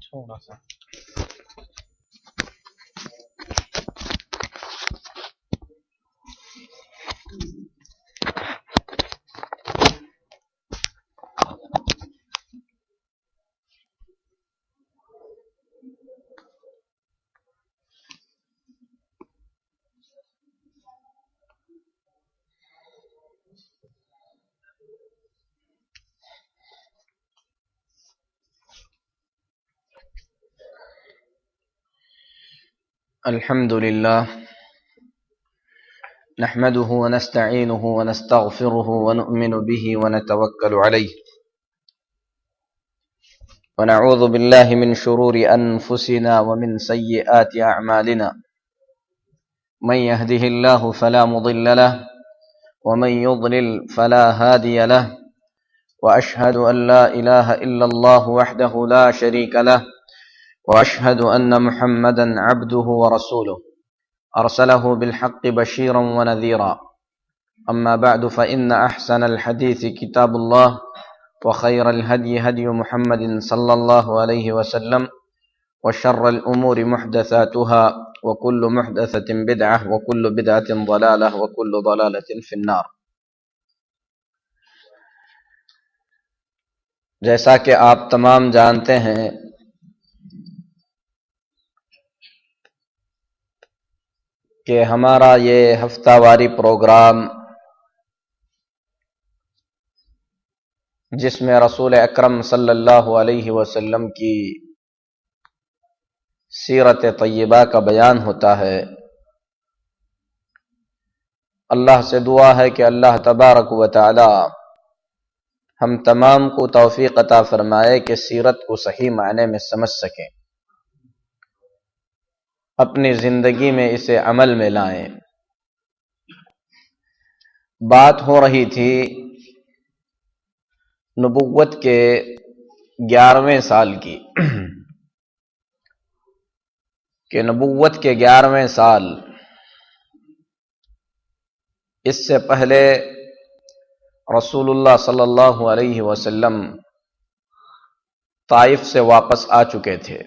تھوڑا سا الحمد لله نحمده ونستعينه ونستغفره ونؤمن به ونتوكل عليه ونعوذ بالله من شرور أنفسنا ومن سيئات أعمالنا من يهده الله فلا مضل له ومن يضلل فلا هادي له وأشهد أن لا إله إلا الله وحده لا شريك له وأشهد أن محمدا عبده ورسوله أرسله بالحق بشيرا ونذيرا أما بعد فإن أحسن الحديث كتاب الله وخير الهدي هدي محمد صلى الله عليه وسلم وشر الأمور محدثاتها وكل محدثة بدعة وكل بدعة ضلالة وكل ضلالة في النار۔ جیسا کہ آپ تمام جانتے ہیں کہ ہمارا یہ ہفتہ واری پروگرام جس میں رسول اکرم صلی اللہ علیہ وسلم کی سیرت طیبہ کا بیان ہوتا ہے، اللہ سے دعا ہے کہ اللہ تبارک و تعالی ہم تمام کو توفیق عطا فرمائے کہ سیرت کو صحیح معنی میں سمجھ سکیں، اپنی زندگی میں اسے عمل میں لائیں۔ بات ہو رہی تھی نبوت کے 11ویں سال کی کہ نبوت کے 11ویں سال، اس سے پہلے رسول اللہ صلی اللہ علیہ وسلم طائف سے واپس آ چکے تھے۔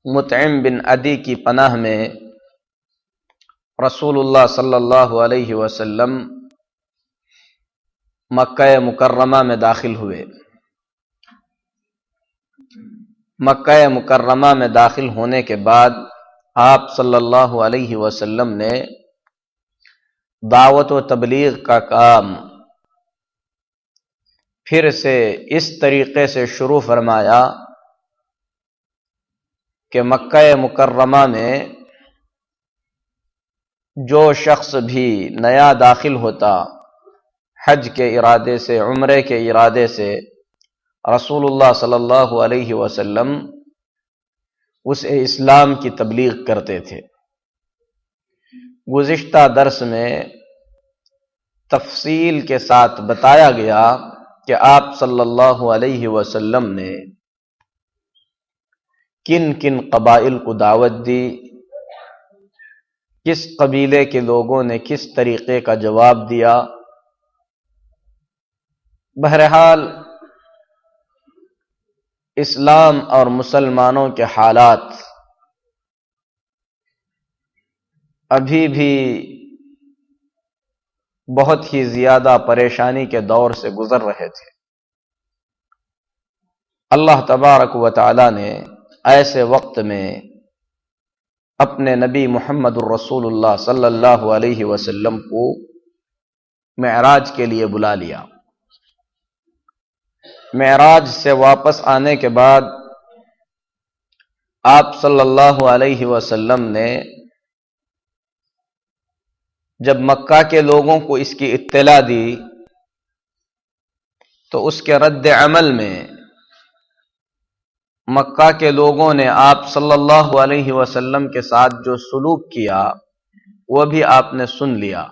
مطعم بن عدی کی پناہ میں رسول اللہ صلی اللہ علیہ وسلم مکہ مکرمہ میں داخل ہوئے۔ مکہ مکرمہ میں داخل ہونے کے بعد آپ صلی اللہ علیہ وسلم نے دعوت و تبلیغ کا کام پھر سے اس طریقے سے شروع فرمایا کہ مکہ مکرمہ میں جو شخص بھی نیا داخل ہوتا حج کے ارادے سے، عمرے کے ارادے سے، رسول اللہ صلی اللہ علیہ وسلم اس اسلام کی تبلیغ کرتے تھے۔ گزشتہ درس میں تفصیل کے ساتھ بتایا گیا کہ آپ صلی اللہ علیہ وسلم نے کن کن قبائل کو دعوت دی، کس قبیلے کے لوگوں نے کس طریقے کا جواب دیا۔ بہرحال اسلام اور مسلمانوں کے حالات ابھی بھی بہت ہی زیادہ پریشانی کے دور سے گزر رہے تھے۔ اللہ تبارک و تعالی نے ایسے وقت میں اپنے نبی محمد الرسول اللہ صلی اللہ علیہ وسلم کو معراج کے لیے بلا لیا۔ معراج سے واپس آنے کے بعد آپ صلی اللہ علیہ وسلم نے جب مکہ کے لوگوں کو اس کی اطلاع دی تو اس کے رد عمل میں مکہ کے لوگوں نے آپ صلی اللہ علیہ وسلم کے ساتھ جو سلوک کیا وہ بھی آپ نے سن لیا،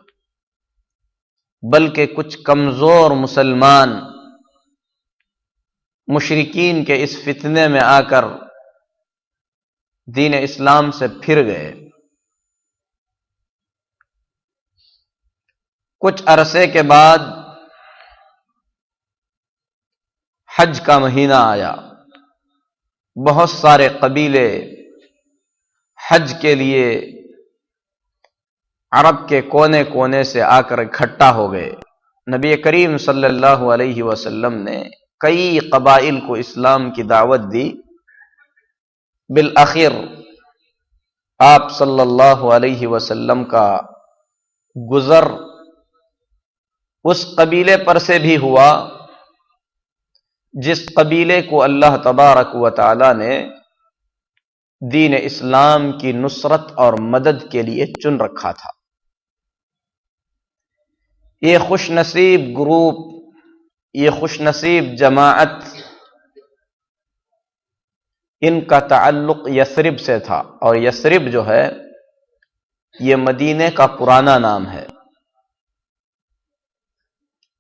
بلکہ کچھ کمزور مسلمان مشرکین کے اس فتنے میں آ کر دین اسلام سے پھر گئے۔ کچھ عرصے کے بعد حج کا مہینہ آیا، بہت سارے قبیلے حج کے لیے عرب کے کونے کونے سے آ کر اکٹھا ہو گئے۔ نبی کریم صلی اللہ علیہ وسلم نے کئی قبائل کو اسلام کی دعوت دی، بالآخر آپ صلی اللہ علیہ وسلم کا گزر اس قبیلے پر سے بھی ہوا جس قبیلے کو اللہ تبارک و تعالی نے دین اسلام کی نصرت اور مدد کے لیے چن رکھا تھا۔ یہ خوش نصیب گروپ، یہ خوش نصیب جماعت، ان کا تعلق یثرب سے تھا، اور یثرب جو ہے یہ مدینے کا پرانا نام ہے۔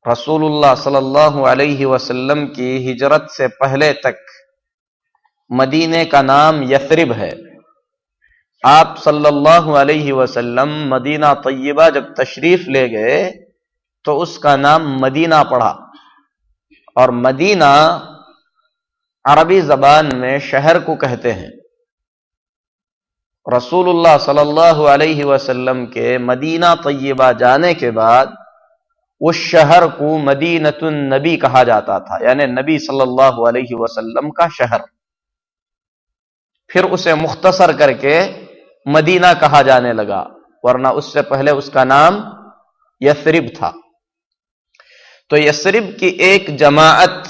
رسول اللہ صلی اللہ علیہ وسلم کی ہجرت سے پہلے تک مدینے کا نام یثرب ہے۔ آپ صلی اللہ علیہ وسلم مدینہ طیبہ جب تشریف لے گئے تو اس کا نام مدینہ پڑا، اور مدینہ عربی زبان میں شہر کو کہتے ہیں۔ رسول اللہ صلی اللہ علیہ وسلم کے مدینہ طیبہ جانے کے بعد اس شہر کو مدینۃ النبی کہا جاتا تھا، یعنی نبی صلی اللہ علیہ وسلم کا شہر۔ پھر اسے مختصر کر کے مدینہ کہا جانے لگا، ورنہ اس سے پہلے اس کا نام یثرب تھا۔ تو یثرب کی ایک جماعت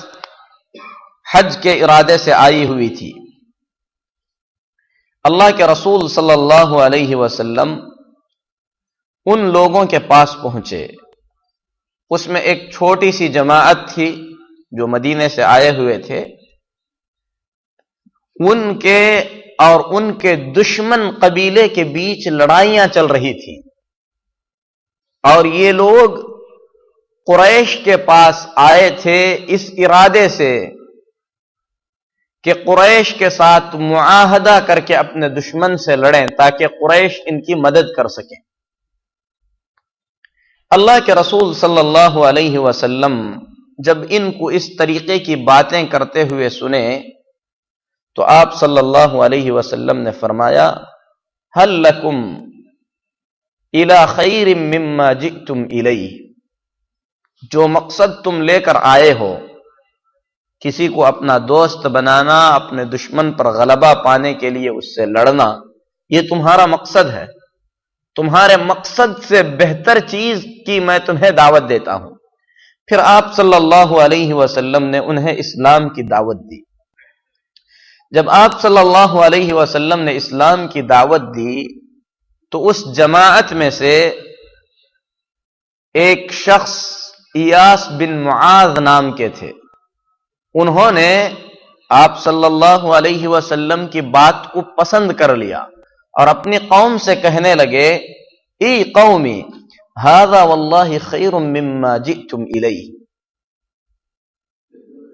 حج کے ارادے سے آئی ہوئی تھی۔ اللہ کے رسول صلی اللہ علیہ وسلم ان لوگوں کے پاس پہنچے۔ اس میں ایک چھوٹی سی جماعت تھی جو مدینے سے آئے ہوئے تھے، ان کے اور ان کے دشمن قبیلے کے بیچ لڑائیاں چل رہی تھیں، اور یہ لوگ قریش کے پاس آئے تھے اس ارادے سے کہ قریش کے ساتھ معاہدہ کر کے اپنے دشمن سے لڑیں تاکہ قریش ان کی مدد کر سکیں۔ اللہ کے رسول صلی اللہ علیہ وسلم جب ان کو اس طریقے کی باتیں کرتے ہوئے سنے تو آپ صلی اللہ علیہ وسلم نے فرمایا، هل لکم الی خیر مما جئتم الیہ، جو مقصد تم لے کر آئے ہو، کسی کو اپنا دوست بنانا، اپنے دشمن پر غلبہ پانے کے لیے اس سے لڑنا، یہ تمہارا مقصد ہے، تمہارے مقصد سے بہتر چیز کی میں تمہیں دعوت دیتا ہوں۔ پھر آپ صلی اللہ علیہ وسلم نے انہیں اسلام کی دعوت دی۔ جب آپ صلی اللہ علیہ وسلم نے اسلام کی دعوت دی تو اس جماعت میں سے ایک شخص ایاس بن معاذ نام کے تھے، انہوں نے آپ صلی اللہ علیہ وسلم کی بات کو پسند کر لیا اور اپنی قوم سے کہنے لگے، ای قومی ھذا واللہ خیر مما جئتم الیہ،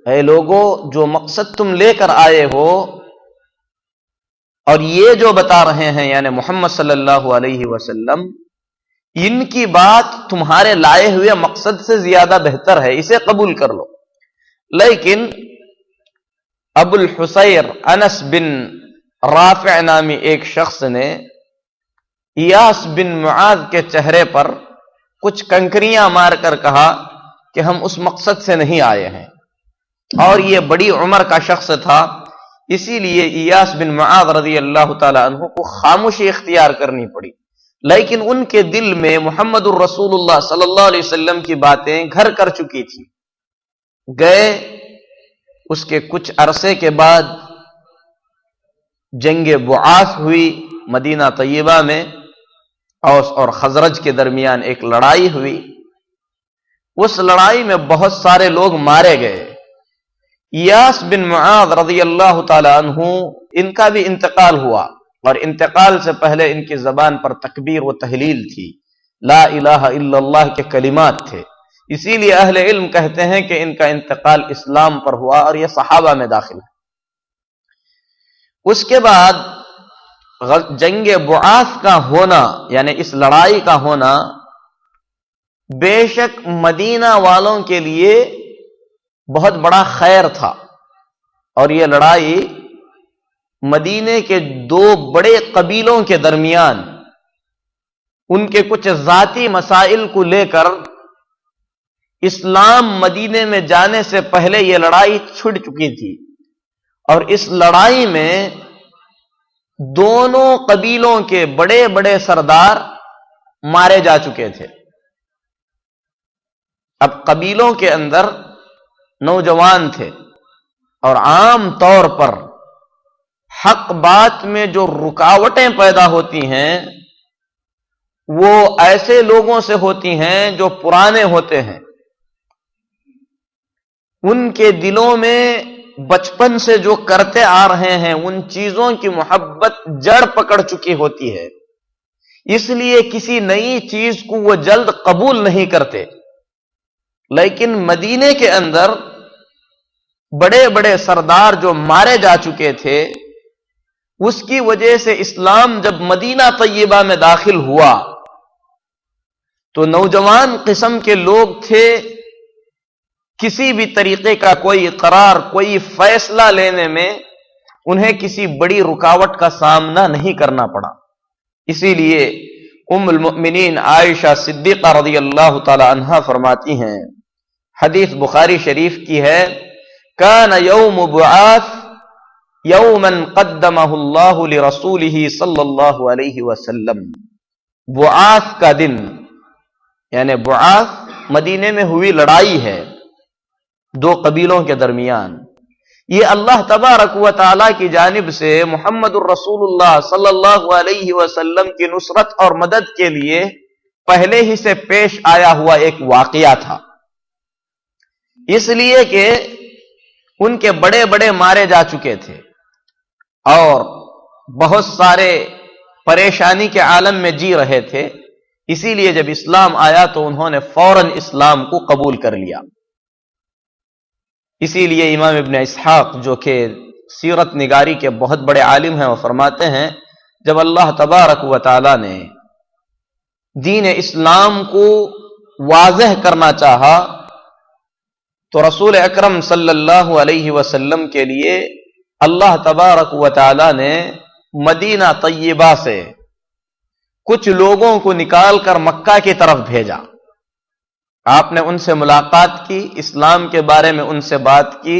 اے لوگو جو مقصد تم لے کر آئے ہو اور یہ جو بتا رہے ہیں یعنی محمد صلی اللہ علیہ وسلم، ان کی بات تمہارے لائے ہوئے مقصد سے زیادہ بہتر ہے، اسے قبول کر لو۔ لیکن ابو الحسیر انس بن رافع نامی ایک شخص نے ایاس بن معاذ کے چہرے پر کچھ کنکریاں مار کر کہا کہ ہم اس مقصد سے نہیں آئے ہیں، اور یہ بڑی عمر کا شخص تھا، اسی لیے ایاس بن معاذ رضی اللہ تعالی عنہ کو خاموشی اختیار کرنی پڑی۔ لیکن ان کے دل میں محمد الرسول اللہ صلی اللہ علیہ وسلم کی باتیں گھر کر چکی تھی۔ گئے، اس کے کچھ عرصے کے بعد جنگ بعاث ہوئی مدینہ طیبہ میں، اوس اور خزرج کے درمیان ایک لڑائی ہوئی. اس لڑائی میں بہت سارے لوگ مارے گئے. ایاس بن معاذ رضی اللہ تعالی عنہ ان کا بھی انتقال ہوا، اور انتقال سے پہلے ان کی زبان پر تکبیر و تحلیل تھی، لا الہ الا اللہ کے کلمات تھے. اسی لیے اہل علم کہتے ہیں کہ ان کا انتقال اسلام پر ہوا اور یہ صحابہ میں داخل ہے. اس کے بعد جنگ بعاث کا ہونا، یعنی اس لڑائی کا ہونا، بے شک مدینہ والوں کے لیے بہت بڑا خیر تھا. اور یہ لڑائی مدینے کے دو بڑے قبیلوں کے درمیان ان کے کچھ ذاتی مسائل کو لے کر اسلام مدینے میں جانے سے پہلے یہ لڑائی چھڑ چکی تھی. اور اس لڑائی میں دونوں قبیلوں کے بڑے بڑے سردار مارے جا چکے تھے. اب قبیلوں کے اندر نوجوان تھے، اور عام طور پر حق بات میں جو رکاوٹیں پیدا ہوتی ہیں وہ ایسے لوگوں سے ہوتی ہیں جو پرانے ہوتے ہیں. ان کے دلوں میں بچپن سے جو کرتے آ رہے ہیں ان چیزوں کی محبت جڑ پکڑ چکی ہوتی ہے، اس لیے کسی نئی چیز کو وہ جلد قبول نہیں کرتے. لیکن مدینے کے اندر بڑے بڑے سردار جو مارے جا چکے تھے، اس کی وجہ سے اسلام جب مدینہ طیبہ میں داخل ہوا تو نوجوان قسم کے لوگ تھے، کسی بھی طریقے کا کوئی قرار، کوئی فیصلہ لینے میں انہیں کسی بڑی رکاوٹ کا سامنا نہیں کرنا پڑا. اسی لیے ام المؤمنین عائشہ صدیقہ رضی اللہ تعالی عنہا فرماتی ہیں، حدیث بخاری شریف کی ہے، کان یوم بعاث یوما قدمہ اللہ لرسولہ صلی اللہ علیہ وسلم. بعاث کا دن، یعنی بعاث مدینے میں ہوئی لڑائی ہے دو قبیلوں کے درمیان، یہ اللہ تبارک و تعالی کی جانب سے محمد الرسول اللہ صلی اللہ علیہ وسلم کی نصرت اور مدد کے لیے پہلے ہی سے پیش آیا ہوا ایک واقعہ تھا. اس لیے کہ ان کے بڑے بڑے مارے جا چکے تھے اور بہت سارے پریشانی کے عالم میں جی رہے تھے. اسی لیے جب اسلام آیا تو انہوں نے فوراً اسلام کو قبول کر لیا. اسی لیے امام ابن اسحاق جو کہ سیرت نگاری کے بہت بڑے عالم ہیں وہ فرماتے ہیں، جب اللہ تبارک و تعالی نے دین اسلام کو واضح کرنا چاہا تو رسول اکرم صلی اللہ علیہ وسلم کے لیے اللہ تبارک و تعالی نے مدینہ طیبہ سے کچھ لوگوں کو نکال کر مکہ کی طرف بھیجا. آپ نے ان سے ملاقات کی، اسلام کے بارے میں ان سے بات کی،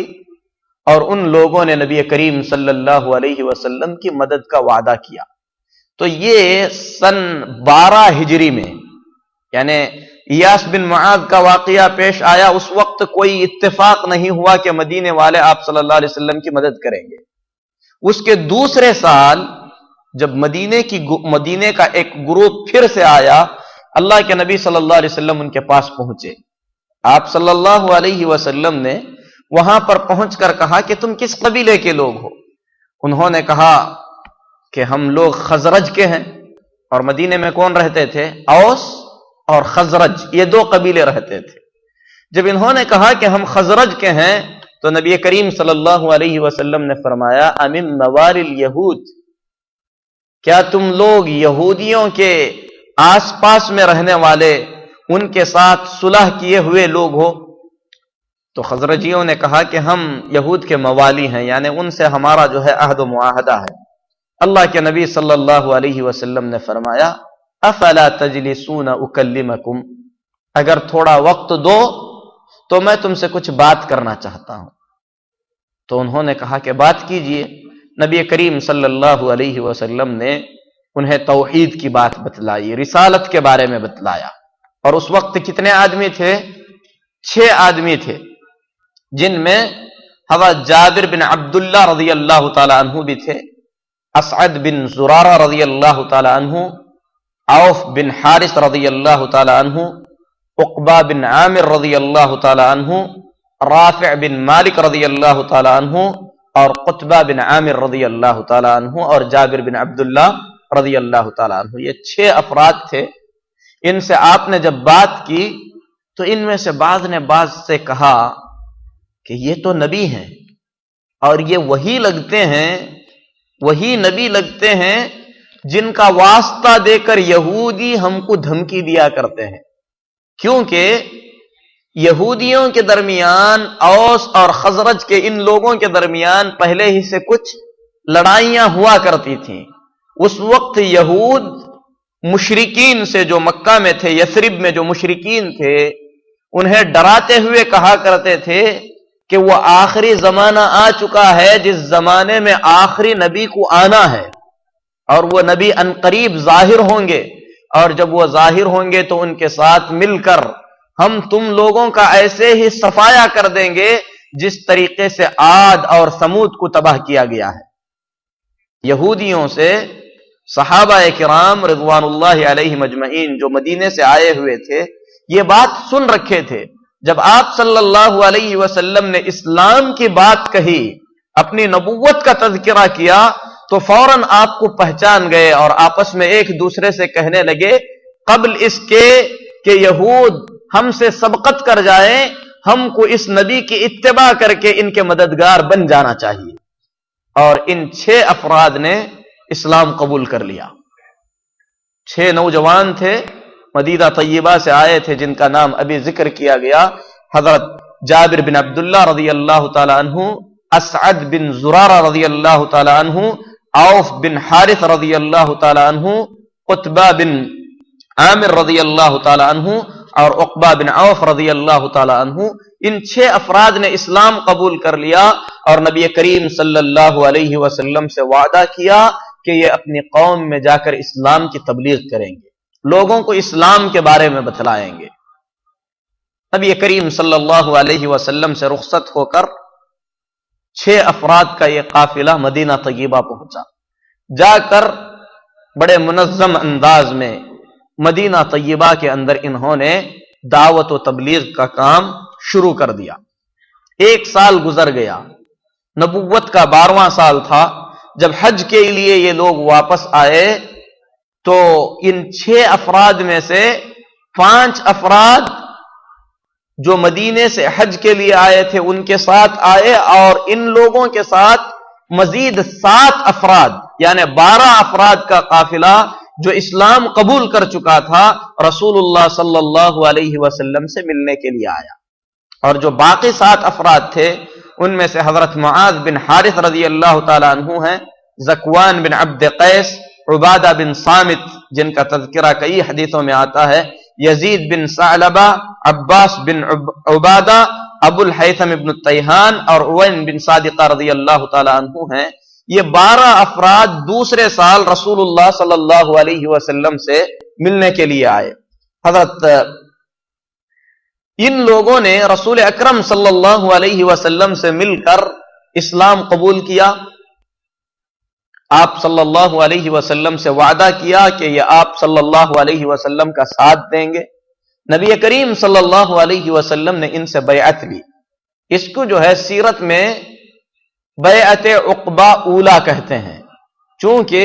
اور ان لوگوں نے نبی کریم صلی اللہ علیہ وسلم کی مدد کا وعدہ کیا. تو یہ سن 12 ہجری میں، یعنی ایاس بن معاذ کا واقعہ پیش آیا، اس وقت کوئی اتفاق نہیں ہوا کہ مدینے والے آپ صلی اللہ علیہ وسلم کی مدد کریں گے. اس کے دوسرے سال جب مدینے کا ایک گروپ پھر سے آیا، اللہ کے نبی صلی اللہ علیہ وسلم ان کے پاس پہنچے. آپ صلی اللہ علیہ وسلم نے وہاں پر پہنچ کر کہا کہ تم کس قبیلے کے لوگ ہو؟ انہوں نے کہا کہ ہم لوگ خزرج کے ہیں. اور مدینے میں کون رہتے تھے؟ اوس اور خزرج، یہ دو قبیلے رہتے تھے. جب انہوں نے کہا کہ ہم خزرج کے ہیں تو نبی کریم صلی اللہ علیہ وسلم نے فرمایا، امن نوار الیہود، کیا تم لوگ یہودیوں کے آس پاس میں رہنے والے، ان کے ساتھ صلح کیے ہوئے لوگ ہو؟ تو خزرجیوں نے کہا کہ ہم یہود کے موالی ہیں، یعنی ان سے ہمارا جو ہے عہد و معاہدہ ہے. اللہ کے نبی صلی اللہ علیہ وسلم نے فرمایا، افلا تجلسون اکلمکم، اگر تھوڑا وقت دو تو میں تم سے کچھ بات کرنا چاہتا ہوں. تو انہوں نے کہا کہ بات کیجئے. نبی کریم صلی اللہ علیہ وسلم نے انہیں توحید کی بات بتلائی، رسالت کے بارے میں بتلایا. اور اس وقت کتنے آدمی تھے؟ 6 آدمی تھے، جن میں حضرت جابر بن عبداللہ رضی اللہ تعالی عنہ بھی تھے، اسعد بن زرارہ رضی اللہ تعالی عنہ، عوف بن حارث رضی اللہ تعالی عنہ، عقبہ بن عامر رضی اللہ تعالی عنہ، رافع بن مالک رضی اللہ تعالی عنہ، اور قطبہ بن عامر رضی اللہ تعالی عنہ، اور جابر بن عبداللہ رضی اللہ تعالی عنہ۔ یہ 6 افراد تھے۔ ان سے آپ نے جب بات کی تو ان میں سے بعض نے بعض سے کہا کہ یہ تو نبی ہیں اور یہ وہی لگتے ہیں، وہی نبی لگتے ہیں جن کا واسطہ دے کر یہودی ہم کو دھمکی دیا کرتے ہیں، کیونکہ یہودیوں کے درمیان، اوس اور خزرج کے ان لوگوں کے درمیان پہلے ہی سے کچھ لڑائیاں ہوا کرتی تھیں۔ اس وقت یہود مشرکین سے جو مکہ میں تھے، یثرب میں جو مشرکین تھے، انہیں ڈراتے ہوئے کہا کرتے تھے کہ وہ آخری زمانہ آ چکا ہے جس زمانے میں آخری نبی کو آنا ہے، اور وہ نبی عنقریب ظاہر ہوں گے، اور جب وہ ظاہر ہوں گے تو ان کے ساتھ مل کر ہم تم لوگوں کا ایسے ہی صفایا کر دیں گے جس طریقے سے عاد اور ثمود کو تباہ کیا گیا ہے۔ یہودیوں سے صحابہ کرام رضوان اللہ علیہم اجمعین جو مدینے سے آئے ہوئے تھے یہ بات سن رکھے تھے۔ جب آپ صلی اللہ علیہ وسلم نے اسلام کی بات کہی، اپنی نبوت کا تذکرہ کیا، تو فوراً آپ کو پہچان گئے اور آپس میں ایک دوسرے سے کہنے لگے قبل اس کے کہ یہود ہم سے سبقت کر جائیں، ہم کو اس نبی کی اتباع کر کے ان کے مددگار بن جانا چاہیے۔ اور ان 6 افراد نے اسلام قبول کر لیا۔ 6 نوجوان تھے، مدینہ طیبہ سے آئے تھے، جن کا نام ابھی ذکر کیا گیا۔ حضرت جابر بن عبداللہ رضی اللہ تعالی عنہ، اسعد بن زرارہ رضی اللہ تعالی عنہ، عوف بن حارث رضی اللہ تعالی عنہ، قطبہ بن عامر رضی اللہ تعالی عنہ، اور عقبہ بن عوف رضی اللہ تعالی عنہ۔ ان 6 افراد نے اسلام قبول کر لیا اور نبی کریم صلی اللہ علیہ وسلم سے وعدہ کیا کہ یہ اپنی قوم میں جا کر اسلام کی تبلیغ کریں گے، لوگوں کو اسلام کے بارے میں بتلائیں گے۔ نبی کریم صلی اللہ علیہ وسلم سے رخصت ہو کر 6 افراد کا یہ قافلہ مدینہ طیبہ پہنچا۔ جا کر بڑے منظم انداز میں مدینہ طیبہ کے اندر انہوں نے دعوت و تبلیغ کا کام شروع کر دیا۔ 1 سال گزر گیا، نبوت کا 12واں سال تھا۔ جب حج کے لیے یہ لوگ واپس آئے تو ان 6 افراد میں سے 5 افراد جو مدینے سے حج کے لیے آئے تھے ان کے ساتھ آئے، اور ان لوگوں کے ساتھ مزید 7 افراد یعنی 12 افراد کا قافلہ جو اسلام قبول کر چکا تھا رسول اللہ صلی اللہ علیہ وسلم سے ملنے کے لیے آیا۔ اور جو باقی 7 افراد تھے ان میں سے حضرت معاذ بن حارث رضی اللہ تعالی عنہ ہیں، ذکوان بن عبد قیس، عبادہ بن صامت جن کا تذکرہ کئی حدیثوں میں آتا ہے، یزید بن ثعلبہ، عباس بن عبادہ، ابو الحیثم بن التیہان اور اوین بن صادقہ رضی اللہ تعالی عنہ ہیں۔ یہ 12 افراد دوسرے سال رسول اللہ صلی اللہ علیہ وسلم سے ملنے کے لیے آئے۔ حضرت ان لوگوں نے رسول اکرم صلی اللہ علیہ وسلم سے مل کر اسلام قبول کیا۔ آپ صلی اللہ علیہ وسلم سے وعدہ کیا کہ یہ آپ صلی اللہ علیہ وسلم کا ساتھ دیں گے۔ نبی کریم صلی اللہ علیہ وسلم نے ان سے بیعت لی۔ اس کو جو ہے سیرت میں بیعت عقبہ اولا کہتے ہیں، چونکہ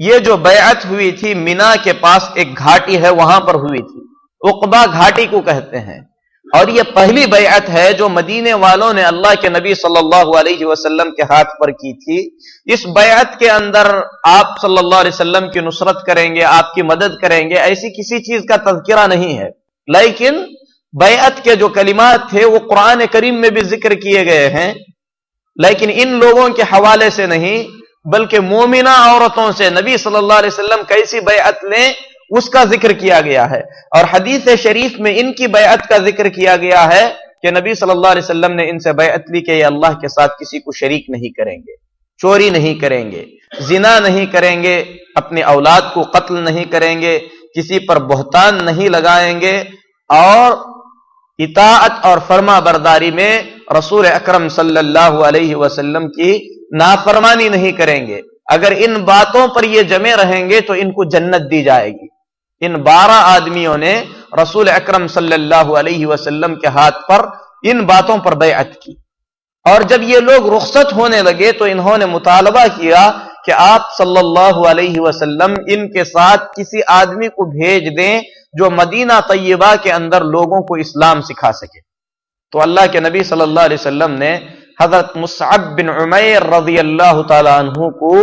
یہ جو بیعت ہوئی تھی مینا کے پاس ایک گھاٹی ہے وہاں پر ہوئی تھی، عقبہ گھاٹی کو کہتے ہیں، اور یہ پہلی بیعت ہے جو مدینے والوں نے اللہ کے نبی صلی اللہ علیہ وسلم کے ہاتھ پر کی تھی۔ اس بیعت کے اندر آپ صلی اللہ علیہ وسلم کی نصرت کریں گے، آپ کی مدد کریں گے، ایسی کسی چیز کا تذکرہ نہیں ہے، لیکن بیعت کے جو کلمات تھے وہ قرآن کریم میں بھی ذکر کیے گئے ہیں، لیکن ان لوگوں کے حوالے سے نہیں بلکہ مومنہ عورتوں سے نبی صلی اللہ علیہ وسلم کیسی بیعت لیں اس کا ذکر کیا گیا ہے، اور حدیث شریف میں ان کی بیعت کا ذکر کیا گیا ہے کہ نبی صلی اللہ علیہ وسلم نے ان سے بیعت لی کہ یہ اللہ کے ساتھ کسی کو شریک نہیں کریں گے، چوری نہیں کریں گے، زنا نہیں کریں گے، اپنی اولاد کو قتل نہیں کریں گے، کسی پر بہتان نہیں لگائیں گے، اور اطاعت اور فرما برداری میں رسول اکرم صلی اللہ علیہ وسلم کی نافرمانی نہیں کریں گے۔ اگر ان باتوں پر یہ جمے رہیں گے تو ان کو جنت دی جائے گی۔ ان 12 آدمیوں نے رسول اکرم صلی اللہ علیہ وسلم کے ہاتھ پر ان باتوں پر بیعت کی، اور جب یہ لوگ رخصت ہونے لگے تو انہوں نے مطالبہ کیا کہ آپ صلی اللہ علیہ وسلم ان کے ساتھ کسی آدمی کو بھیج دیں جو مدینہ طیبہ کے اندر لوگوں کو اسلام سکھا سکے۔ تو اللہ کے نبی صلی اللہ علیہ وسلم نے حضرت مصعب بن عمیر رضی اللہ تعالی عنہ کو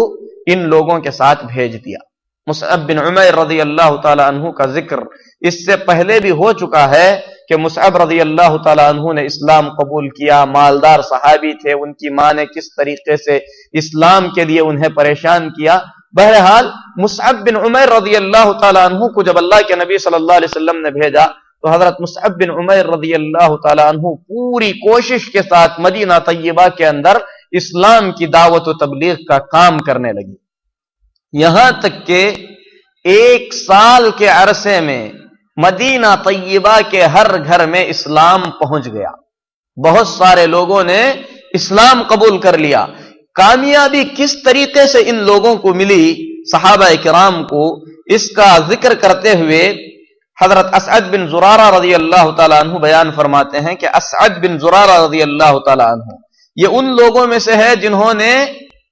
ان لوگوں کے ساتھ بھیج دیا۔ مصعب بن عمیر رضی اللہ تعالی عنہ کا ذکر اس سے پہلے بھی ہو چکا ہے کہ مصعب رضی اللہ تعالی عنہ نے اسلام قبول کیا، مالدار صحابی تھے، ان کی ماں نے کس طریقے سے اسلام کے لیے انہیں پریشان کیا۔ بہرحال مصعب بن عمیر رضی اللہ تعالی عنہ کو جب اللہ کے نبی صلی اللہ علیہ وسلم نے بھیجا تو حضرت مصعب بن عمیر رضی اللہ تعالی عنہ پوری کوشش کے ساتھ مدینہ طیبہ کے اندر اسلام کی دعوت و تبلیغ کا کام کرنے لگی، یہاں تک کہ 1 سال کے عرصے میں مدینہ طیبہ کے ہر گھر میں اسلام پہنچ گیا، بہت سارے لوگوں نے اسلام قبول کر لیا۔ کامیابی کس طریقے سے ان لوگوں کو ملی صحابہ کرام کو، اس کا ذکر کرتے ہوئے حضرت اسعد بن زرارہ رضی اللہ تعالیٰ عنہ بیان فرماتے ہیں کہ اسعد بن زرارہ رضی اللہ تعالیٰ عنہ یہ ان لوگوں میں سے ہے جنہوں نے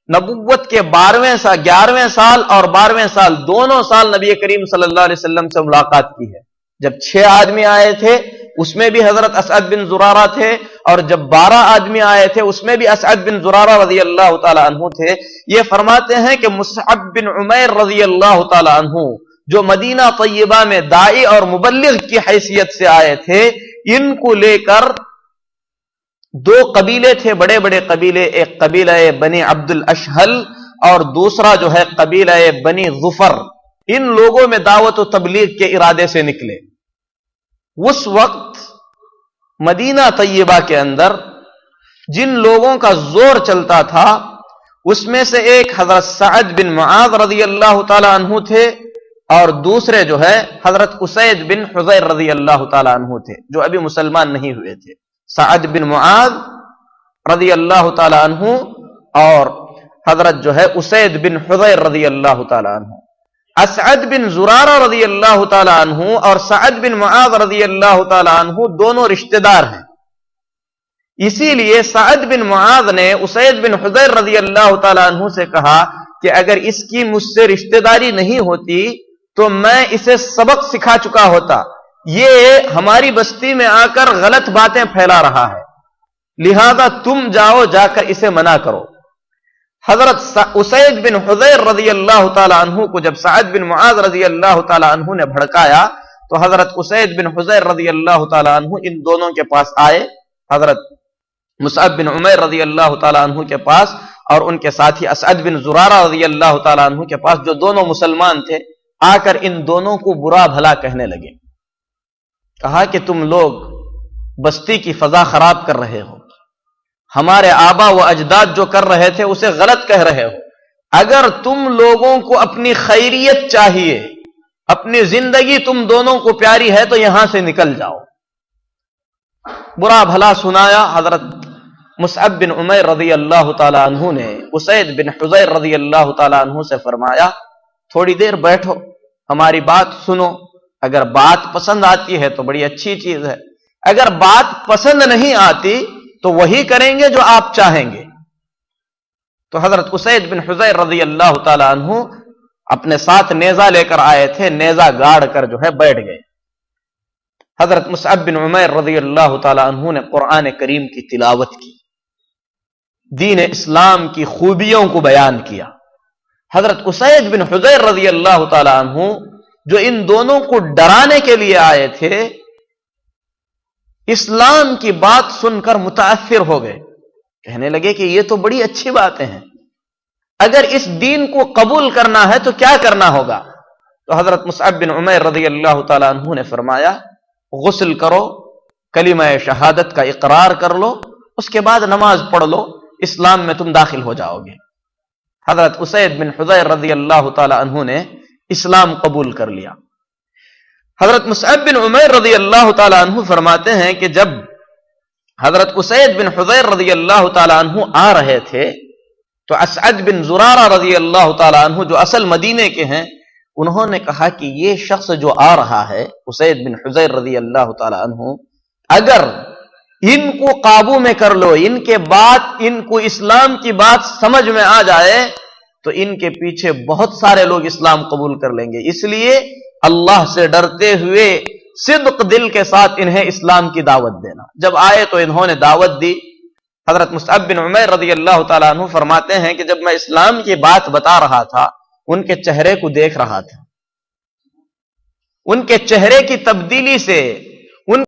نبوت کے 11ویں سال اور 12ویں سال دونوں سال نبی کریم صلی اللہ علیہ وسلم سے ملاقات کی ہے۔ جب 6 آدمی آئے تھے اس میں بھی حضرت اسعد بن زرارہ تھے، اور جب 12 آدمی آئے تھے اس میں بھی اسعد بن زرارہ رضی اللہ تعالی عنہ تھے۔ یہ فرماتے ہیں کہ مصعب بن عمیر رضی اللہ تعالی عنہ جو مدینہ طیبہ میں داعی اور مبلغ کی حیثیت سے آئے تھے، ان کو لے کر 2 قبیلے تھے، بڑے بڑے قبیلے، ایک قبیلہ بنی عبد الاشہل اور دوسرا جو ہے قبیلہ بنی ظفر، ان لوگوں میں دعوت و تبلیغ کے ارادے سے نکلے۔ اس وقت مدینہ طیبہ کے اندر جن لوگوں کا زور چلتا تھا اس میں سے ایک حضرت سعد بن معاذ رضی اللہ تعالی عنہ تھے، اور دوسرے جو ہے حضرت اسید بن حضیر رضی اللہ تعالی عنہ تھے، جو ابھی مسلمان نہیں ہوئے تھے۔ سعد بن معاذ رضی اللہ تعالی عنہ اور حضرت جو ہے اسید بن حضیر رضی اللہ تعالی عنہ۔ اسعد بن زرارہ رضی اللہ تعالی عنہ اور سعد بن معاذ رضی اللہ تعالی عنہ دونوں رشتہ دار ہیں، اسی لیے سعد بن معاذ نے اسید بن حضیر رضی اللہ تعالی عنہ سے کہا کہ اگر اس کی مجھ سے رشتہ داری نہیں ہوتی تو میں اسے سبق سکھا چکا ہوتا، یہ ہماری بستی میں آ کر غلط باتیں پھیلا رہا ہے، لہذا تم جاؤ، جا کر اسے منع کرو۔ حضرت اسید بن حضیر رضی اللہ تعالی عنہ کو جب سعد بن معاذ رضی اللہ تعالی عنہ نے بھڑکایا تو حضرت اسید بن حضیر رضی اللہ تعالی عنہ ان دونوں کے پاس آئے، حضرت مصعب بن عمیر رضی اللہ تعالی عنہ کے پاس اور ان کے ساتھی اسعد بن زرارہ رضی اللہ تعالی عنہ کے پاس، جو دونوں مسلمان تھے، آ کر ان دونوں کو برا بھلا کہنے لگے۔ کہا کہ تم لوگ بستی کی فضا خراب کر رہے ہو، ہمارے آبا و اجداد جو کر رہے تھے اسے غلط کہہ رہے ہو، اگر تم لوگوں کو اپنی خیریت چاہیے، اپنی زندگی تم دونوں کو پیاری ہے تو یہاں سے نکل جاؤ۔ برا بھلا سنایا۔ حضرت مصعب بن عمیر رضی اللہ تعالی عنہ نے اسید بن حضیر رضی اللہ تعالی عنہ سے فرمایا تھوڑی دیر بیٹھو، ہماری بات سنو، اگر بات پسند آتی ہے تو بڑی اچھی چیز ہے، اگر بات پسند نہیں آتی تو وہی کریں گے جو آپ چاہیں گے۔ تو حضرت اسید بن حضیر رضی اللہ تعالی عنہ اپنے ساتھ نیزہ لے کر آئے تھے، نیزہ گاڑ کر جو ہے بیٹھ گئے۔ حضرت مصعب بن عمیر رضی اللہ تعالی عنہ نے قرآن کریم کی تلاوت کی، دین اسلام کی خوبیوں کو بیان کیا۔ حضرت اسید بن حضیر رضی اللہ تعالی عنہ جو ان دونوں کو ڈرانے کے لیے آئے تھے، اسلام کی بات سن کر متاثر ہو گئے، کہنے لگے کہ یہ تو بڑی اچھی باتیں ہیں، اگر اس دین کو قبول کرنا ہے تو کیا کرنا ہوگا؟ تو حضرت مصعب بن عمیر رضی اللہ تعالی عنہ نے فرمایا غسل کرو، کلمہ شہادت کا اقرار کر لو، اس کے بعد نماز پڑھ لو، اسلام میں تم داخل ہو جاؤ گے۔ حضرت اسید بن حضیر رضی اللہ تعالی عنہ نے اسلام قبول کر لیا۔ حضرت مصعب بن عمیر رضی اللہ تعالی عنہ فرماتے ہیں کہ جب حضرت اسید بن حضیر رضی اللہ تعالی عنہ آ رہے تھے تو اسعد بن زرارہ رضی اللہ تعالی عنہ جو اصل مدینے کے ہیں انہوں نے کہا کہ یہ شخص جو آ رہا ہے اسید بن حضیر رضی اللہ تعالی عنہ، اگر ان کو قابو میں کر لو، ان کے بات، ان کو اسلام کی بات سمجھ میں آ جائے تو ان کے پیچھے بہت سارے لوگ اسلام قبول کر لیں گے، اس لیے اللہ سے ڈرتے ہوئے صدق دل کے ساتھ انہیں اسلام کی دعوت دینا۔ جب آئے تو انہوں نے دعوت دی۔ حضرت مصعب بن عمیر رضی اللہ تعالیٰ عنہ فرماتے ہیں کہ جب میں اسلام کی بات بتا رہا تھا ان کے چہرے کو دیکھ رہا تھا، ان کے چہرے کی تبدیلی سے، ان